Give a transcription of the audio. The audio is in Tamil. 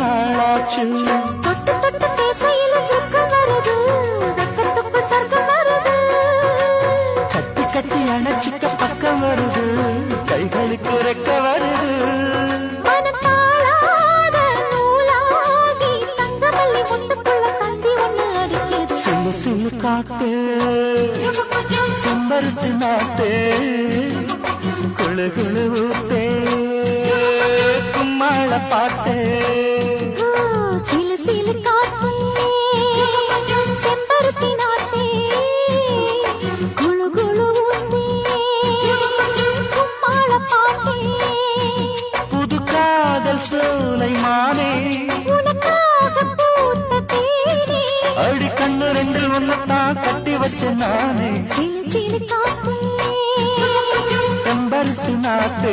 நாளாச்சு தொட்டு தொட்டு பேசையில துக்கம் வருது வெக்கத்துக்கு சொர்க்கம் வருது கட்டி கட்டி அணைச்சிக்க பக்கம் வருது கைகளுக்கு ரெக்க வருது மனத்தாளாத நூலாகி தங்கமல்லி முட்டுக்குள்ள தந்தி ஒண்ணு அடிக்குது சில்லு சில்லு காத்து செம்பருத்தி நாட்டு குழு குழு ஊத்தே கும்மாள பாட்டு சிலு சிலு காத்தே செம்பருத்தி நாத்தே குழு குழு ஊத்தே கும்மாள பாட்டே புது காதல் சோலை மானே உனக்காக பூத்த தேனே அடி கண்ணு ரெண்டில் ஒன்னத்தான் கட்டி வச்ச நானே சிலு சிலு காத்தே செம்பருத்தி நாட்டு